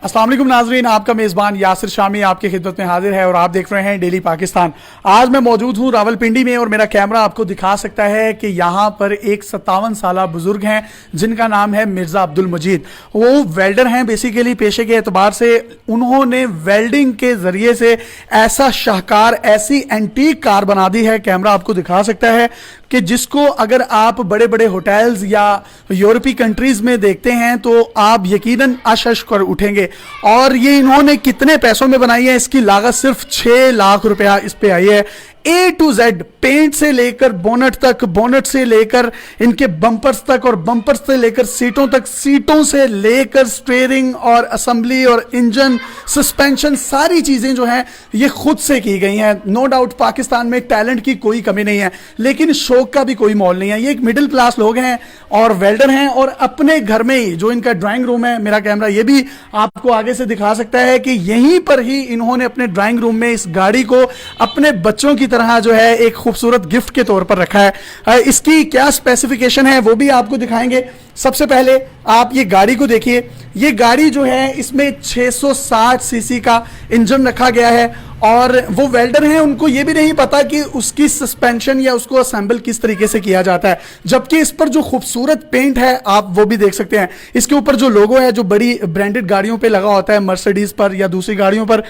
अस्सलाम वालेकुम नाजरीन, आपका मेज़बान यासिर शामी आपकी खिदमत में हाजिर है और आप देख रहे हैं डेली पाकिस्तान। आज मैं मौजूद हूं रावलपिंडी में और मेरा कैमरा आपको दिखा सकता है कि यहां पर एक 57 साल बुजुर्ग हैं जिनका नाम है मिर्ज़ा अब्दुल मजीद। वो वेल्डर हैं बेसिकली पेशे के एतबार से। उन्होंने वेल्डिंग के ज़रिए से ऐसा शाहकार, ऐसी एंटीक कार बना दी है, कैमरा आपको दिखा सकता है, कि जिसको अगर आप बड़े बड़े होटल्स या यूरोपीय कंट्रीज में देखते हैं तो आप यकीनन अश कर उठेंगे। और ये इन्होंने कितने पैसों में बनाई है, इसकी लागत सिर्फ 6 लाख रुपया इस पे आई है। A to Z, पेंट से लेकर बोनट तक, बोनट से लेकर इनके बम्पर्स तक और बम्पर्स से लेकर सीटों तक, सीटों से लेकर स्टीयरिंग और असेंबली और इंजन, सस्पेंशन, सारी चीजें जो हैं ये खुद से की गई हैं। नो डाउट पाकिस्तान में टैलेंट की कोई कमी नहीं है, लेकिन शौक का भी कोई मोल नहीं है। ये एक मिडिल क्लास लोग हैं और वेल्डर हैं और अपने घर में ही जो इनका ड्राइंग रूम है, मेरा कैमरा ये भी आपको आगे से दिखा सकता है कि यहीं पर ही इन्होंने अपने ड्राइंग रूम में इस गाड़ी को अपने बच्चों की तरह जो है एक खूबसूरत गिफ्ट के तौर पर रखा है। इसकी क्या स्पेसिफिकेशन है वो भी आपको दिखाएंगे। सबसे पहले आप ये गाड़ी को देखिए। ये गाड़ी जो है इसमें 660 सीसी का इंजन रखा गया है और वो वेल्डर हैं, उनको ये भी नहीं पता कि उसकी सस्पेंशन या उसको असेंबल किस तरीके से किया जाता है। जबकि इस पर जो खूबसूरत पेंट है आप वो भी देख सकते हैं। इसके ऊपर जो लोगो है जो बड़ी ब्रांडेड गाड़ियों पे लगा होता है, मर्सिडीज पर या दूसरी गाड़ियों पर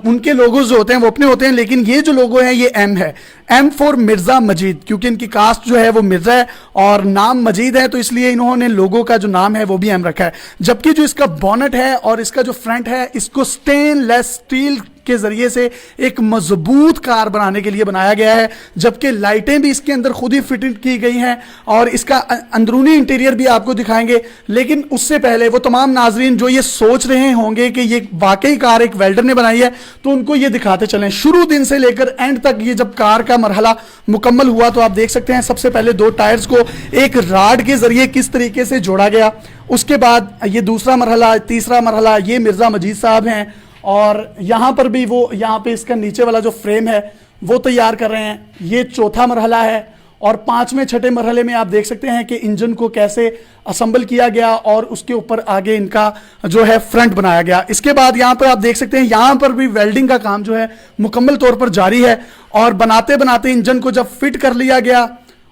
उनके लोगोज जो होते हैं वो अपने होते हैं, लेकिन ये जो लोगो है ये M है, M फॉर मिर्जा मजीद, क्योंकि इनकी कास्ट जो है वो मिर्जा है और नाम मजीद है, तो इसलिए इन्होंने लोगो का जो नाम है वो भी M रखा है। जबकि जो इसका बॉनेट है और इसका जो फ्रंट है, इसको स्टेनलेस स्टील के जरिए से एक मजबूत कार बनाने के लिए बनाया गया है। जबकि लाइटें भी इसके अंदर खुद ही फिटेड की गई हैं और इसका अंदरूनी इंटीरियर भी आपको दिखाएंगे। लेकिन उससे पहले वो तमाम नाजरीन जो ये सोच रहे होंगे कि ये वाकई कार एक वेल्डर ने बनाई है, तो उनको ये दिखाते चलें शुरू दिन से लेकर एंड तक। ये जब कार का मरहला मुकम्मल हुआ तो आप देख सकते हैं सबसे पहले 2 टायर्स को एक राड के जरिए किस तरीके से जोड़ा गया। उसके बाद ये दूसरा मरहला, तीसरा मरहला, ये मिर्जा मजीद साहब हैं और यहां पर भी वो, यहां पे इसका नीचे वाला जो फ्रेम है वो तैयार कर रहे हैं। ये चौथा मरहला है और 5वें छठे मरहले में आप देख सकते हैं कि इंजन को कैसे असेंबल किया गया और उसके ऊपर आगे इनका जो है फ्रंट बनाया गया। इसके बाद यहां पर आप देख सकते हैं यहां पर भी वेल्डिंग का काम जो है मुकम्मल तौर पर जारी है और बनाते बनाते इंजन को जब फिट कर लिया गया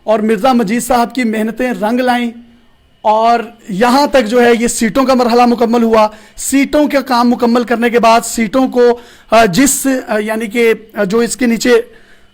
और मिर्जा मजीद साहब की मेहनतें रंग लाई और यहां तक जो है ये सीटों का मरहला मुकम्मल हुआ। सीटों का काम मुकम्मल करने के बाद सीटों को जिस यानी कि जो इसके नीचे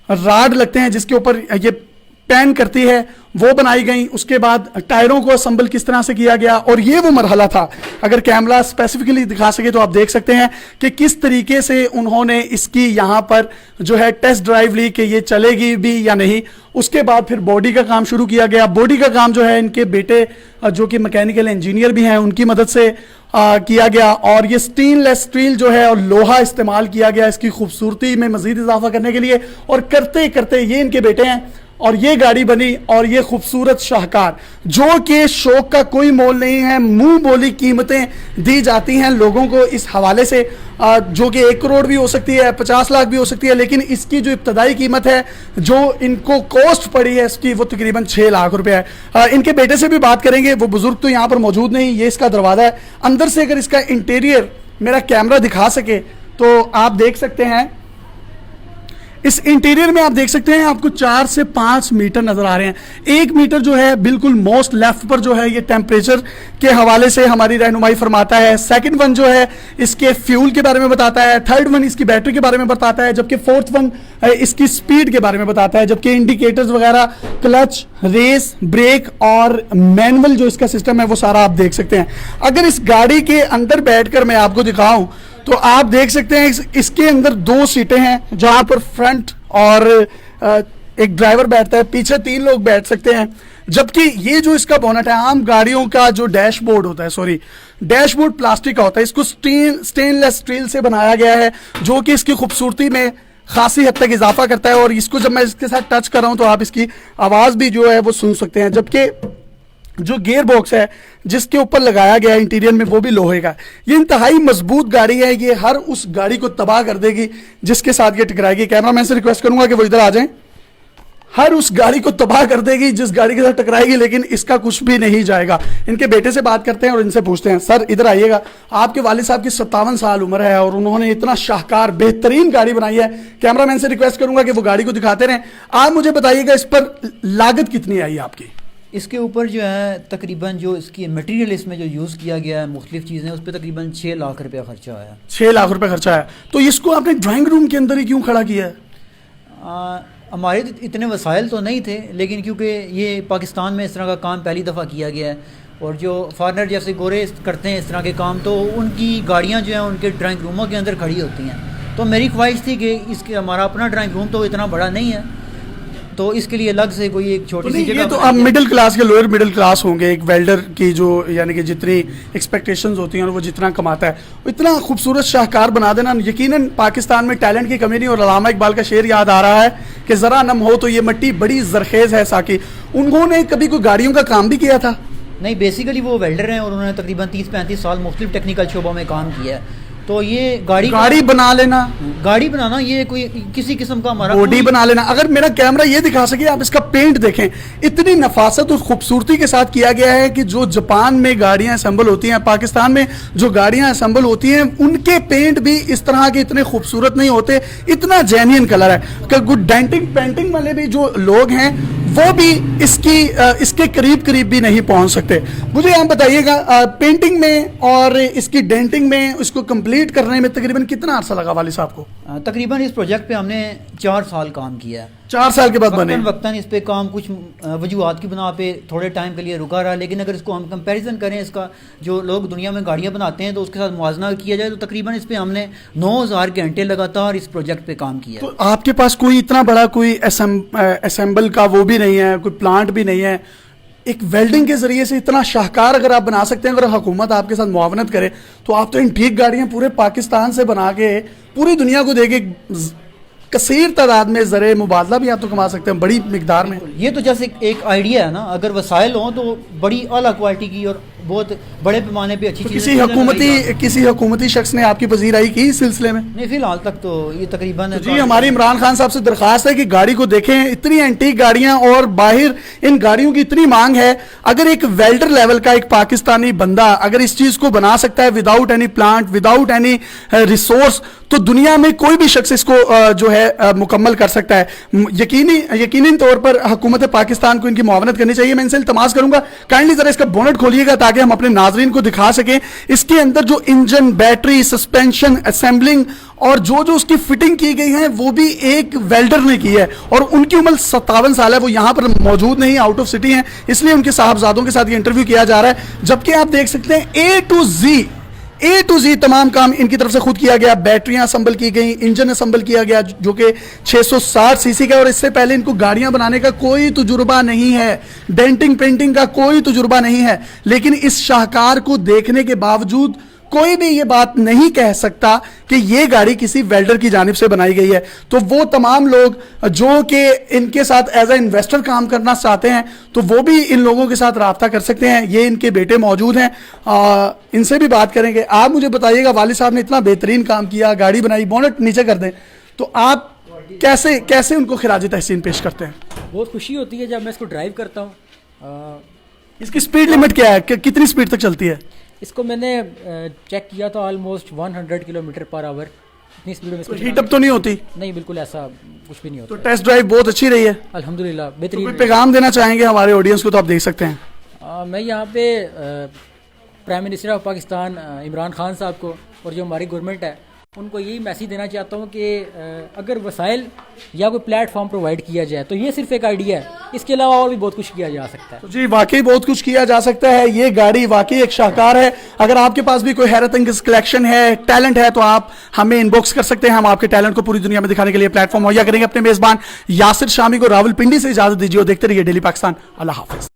राड लगते हैं जिसके ऊपर ये पैन करती है वो बनाई गई। उसके बाद टायरों को असेंबल किस तरह से किया गया और ये वो मरहला था। अगर कैमरा स्पेसिफिकली दिखा सके तो आप देख सकते हैं कि किस तरीके से उन्होंने इसकी यहाँ पर जो है टेस्ट ड्राइव ली कि ये चलेगी भी या नहीं। उसके बाद फिर बॉडी का काम शुरू किया गया। बॉडी का काम जो है इनके बेटे जो कि मैकेनिकल इंजीनियर भी हैं उनकी मदद से किया गया और ये स्टेनलेस स्टील जो है और लोहा इस्तेमाल किया गया इसकी खूबसूरती में मजीद इजाफा करने के लिए। और करते करते ये इनके बेटे हैं और ये गाड़ी बनी और ये खूबसूरत शाहकार जो कि शौक का कोई मोल नहीं है। मुंह बोली कीमतें दी जाती हैं लोगों को इस हवाले से, जो कि 1 करोड़ भी हो सकती है, 50 लाख भी हो सकती है, लेकिन इसकी जो इब्तदाई कीमत है जो इनको कॉस्ट पड़ी है इसकी वो तकरीबन 6 लाख रुपए है। इनके बेटे से भी बात करेंगे, वो बुजुर्ग तो यहाँ पर मौजूद नहीं। ये इसका दरवाजा है। अंदर से अगर इसका इंटीरियर मेरा कैमरा दिखा सके तो आप देख सकते हैं इस इंटीरियर में आप देख सकते हैं आपको 4 से 5 मीटर नजर आ रहे हैं। 1 मीटर जो है बिल्कुल मोस्ट लेफ्ट पर जो है ये टेम्परेचर के हवाले से हमारी रहनुमाई फरमाता है। सेकंड वन जो है इसके फ्यूल के बारे में बताता है। थर्ड वन इसकी बैटरी के बारे में बताता है, जबकि फोर्थ वन इसकी स्पीड के बारे में बताता है। जबकि इंडिकेटर्स वगैरह, क्लच, रेस, ब्रेक और मैनुअल जो इसका सिस्टम है वो सारा आप देख सकते हैं। अगर इस गाड़ी के अंदर बैठकर मैं आपको दिखाऊं तो आप देख सकते हैं इसके अंदर 2 सीटें हैं जहां पर फ्रंट और एक ड्राइवर बैठता है, पीछे 3 लोग बैठ सकते हैं। जबकि ये जो इसका बोनट है, आम गाड़ियों का जो डैशबोर्ड होता है, सॉरी डैशबोर्ड प्लास्टिक का होता है, इसको स्टेनलेस स्टील से बनाया गया है जो कि इसकी खूबसूरती में खासी हद तक इजाफा करता है। और इसको जब मैं इसके साथ टच कर रहा हूं तो आप इसकी आवाज भी जो है वो सुन सकते हैं। जबकि जो गियर बॉक्स है जिसके ऊपर लगाया गया इंटीरियर में वो भी लोहे का। ये इंतहाई मजबूत गाड़ी है, ये हर उस गाड़ी को तबाह कर देगी जिसके साथ ये टकराएगी। कैमरामैन से रिक्वेस्ट करूंगा कि वो इधर आ जाएं। हर उस गाड़ी को तबाह कर देगी जिस गाड़ी के साथ टकराएगी, लेकिन इसका कुछ भी नहीं जाएगा। इनके बेटे से बात करते हैं और इनसे पूछते हैं। सर इधर आइएगा, आपके वालिद साहब की 57 साल उम्र है और उन्होंने इतना शाहकार बेहतरीन गाड़ी बनाई है। कैमरामैन से रिक्वेस्ट करूंगा कि वो गाड़ी को दिखाते रहें। आप मुझे बताइएगा इस पर लागत कितनी आई आपकी? इसके ऊपर जो है तकरीबन जो इसकी मटेरियल इसमें जो यूज़ किया गया है मुख्तलिफ चीज़ें, उस पर तकरीबन 6 लाख रुपया खर्चा आया। 6 लाख रुपए खर्चा है। तो इसको आपने ड्राइंग रूम के अंदर ही क्यों खड़ा किया है? हमारे इतने वसाइल तो नहीं थे, लेकिन क्योंकि ये पाकिस्तान में इस तरह का काम पहली दफ़ा किया गया है और जो फॉरनर जैसे गोरे करते हैं इस तरह के काम, तो उनकी गाड़ियाँ जो हैं उनके ड्राइंग रूमों के अंदर खड़ी होती हैं। तो मेरी ख्वाहिश थी कि इसके हमारा अपना ड्राइंग रूम तो इतना बड़ा नहीं है, तो इसके लिए अलग से कोई एक छोटी सी जगह। ये तो आप मिडिल क्लास के लोअर मिडिल क्लास होंगे। एक वेल्डर की जो यानी कि जितनी एक्सपेक्टेशंस होती हैं और वो जितना कमाता है इतना खूबसूरत शाहकार बना देना, यकीनन पाकिस्तान में टैलेंट की कमी नहीं। और अल्लामा इकबाल का शेर याद आ रहा है कि जरा नम हो तो ये मिट्टी बड़ी जरखेज है साकी। उन्होंने कभी कोई गाड़ियों का काम भी किया था? नहीं, बेसिकली वो वेल्डर हैं और उन्होंने तकरीबन 30-35 साल मुख्तलिफ टेक्निकल शोबों में काम किया है। तो ये गाड़ी बना लेना, गाड़ी बनाना ये कोई किसी किस्म का हमारा बॉडी बना लेना। अगर मेरा कैमरा ये दिखा सके, आप इसका पेंट देखें, इतनी नफासत और खूबसूरती के साथ किया गया है कि जो जापान में गाड़ियां असेंबल होती हैं, पाकिस्तान में जो गाड़ियां असेंबल होती हैं, उनके पेंट भी इस तरह के इतने खूबसूरत नहीं होते। इतना जेन्युइन कलर है। गुड डेंटिंग पेंटिंग वाले भी जो लोग हैं वो भी इसके करीब करीब भी नहीं पहुंच सकते। मुझे आप बताइएगा पेंटिंग में और इसकी डेंटिंग में इसको कंप्लीट करने में तकरीबन कितना अरसा लगा वाली साहब को? तकरीबन इस प्रोजेक्ट पे हमने 4 साल काम किया है। 4 साल के बाद बने। वक्तन इस पे काम कुछ वजूहात की बिना पे थोड़े टाइम के लिए रुका रहा, लेकिन अगर इसको हम कंपैरिजन करें इसका जो लोग दुनिया में गाड़ियां बनाते हैं तो उसके साथ मुआवजा किया जाए तो तकरीबन इस पे हमने 9000 घंटे लगातार इस प्रोजेक्ट पे काम किया। तो आपके पास कोई इतना बड़ा कोई असेंबल का वो भी नहीं है, कोई प्लांट भी नहीं है। एक वेल्डिंग के जरिए से इतना शाहकार अगर आप बना सकते हैं, अगर हुकूमत आपके साथ मुआवनत करे, तो आप तो इन ठीक गाड़ियां पूरे पाकिस्तान से बना के पूरी दुनिया को देके कसीर तादाद में ज़रे मुबादला भी आप तो कमा सकते हैं बड़ी मिकदार में। ये तो जैसे एक आइडिया है ना, अगर वसाइल हों तो बड़ी आला क्वालिटी की और बहुत बड़े पैमाने पे अच्छी तो चीज़। किसी हुकूमती शख्स ने आपकी पजीराई की इस सिलसिले में? नहीं, फिलहाल तक तो ये तकरीबन तो जी हमारी इमरान खान साहब से दरखास्त है कि गाड़ी को देखें, इतनी एंटीक गाड़ियां और बाहर इन गाड़ियों की इतनी मांग है। अगर एक वेल्डर लेवल का एक पाकिस्तानी बंदा अगर इस चीज को बना सकता है without any plant, without any resource, तो दुनिया में कोई भी शख्स इसको जो है मुकम्मल कर सकता है। यकीनी तौर पर हुकूमत पाकिस्तान को इनकी मुआवनत करनी चाहिए। मैं इनसे इल्तमास करूंगा काइंडली जरा इसका बोनट खोलिएगा ताकि हम अपने नाजरीन को दिखा सकें इसके अंदर जो इंजन, बैटरी, सस्पेंशन, असेंबलिंग और जो उसकी फिटिंग की गई है वो भी एक वेल्डर ने की है। और उनकी उम्र 57 साल है। वो यहां पर मौजूद नहीं, आउट ऑफ सिटी हैं, इसलिए उनके साहबजादों के साथ ये इंटरव्यू किया जा रहा है। जबकि आप देख सकते हैं ए टू जी तमाम काम इनकी तरफ से खुद किया गया। बैटरियां असम्बल की गई, इंजन असम्बल किया गया जो कि 660 सीसी का। और इससे पहले इनको गाड़ियां बनाने का कोई तजुर्बा नहीं है, डेंटिंग पेंटिंग का कोई तजुर्बा नहीं है। लेकिन इस शाहकार को देखने के बावजूद कोई भी ये बात नहीं कह सकता कि ये गाड़ी किसी वेल्डर की जानिब से बनाई गई है। तो वो तमाम लोग जो कि इनके साथ एज ए इन्वेस्टर काम करना चाहते हैं तो वो भी इन लोगों के साथ राब्ता कर सकते हैं। ये इनके बेटे मौजूद हैं, इनसे भी बात करेंगे। आप मुझे बताइएगा, वालिद साहब ने इतना बेहतरीन काम किया, गाड़ी बनाई, बोनट नीचे कर दें, तो आप कैसे उनको खिराज तहसीन पेश करते हैं? बहुत खुशी होती है जब मैं इसको ड्राइव करता हूँ। इसकी स्पीड लिमिट क्या है, कितनी स्पीड तक चलती है? इसको मैंने चेक किया था ऑलमोस्ट 100 किलोमीटर पर आवर। इतनी स्पीड में इसको हीट अप तो नहीं होती? नहीं, बिल्कुल ऐसा कुछ भी नहीं होता। तो टेस्ट ड्राइव बहुत अच्छी रही है अल्हम्दुलिल्लाह, तो बेहतरीन। कोई पैगाम देना चाहेंगे हमारे ऑडियंस को तो आप देख सकते हैं। मैं यहाँ पे prime minister of Pakistan Imran Khan साहब को और जो हमारी गवर्नमेंट है उनको यही मैसेज देना चाहता हूँ कि अगर वसाइल या कोई प्लेटफॉर्म प्रोवाइड किया जाए तो ये सिर्फ एक आइडिया है, इसके अलावा और भी बहुत कुछ किया जा सकता है। तो जी वाकई बहुत कुछ किया जा सकता है। ये गाड़ी वाकई एक शाहकार है। अगर आपके पास भी कोई हैरत अंगेज कलेक्शन है, टैलेंट है, तो आप हमें इनबॉक्स कर सकते हैं। हम आपके टैलेंट को पूरी दुनिया में दिखाने के लिए प्लेटफॉर्म मुहैया करेंगे। अपने मेजबान यासिर शामी को रावलपिंडी से इजाजत दीजिए और देखते रहिए डेली पाकिस्तान। अल्लाह हाफिज।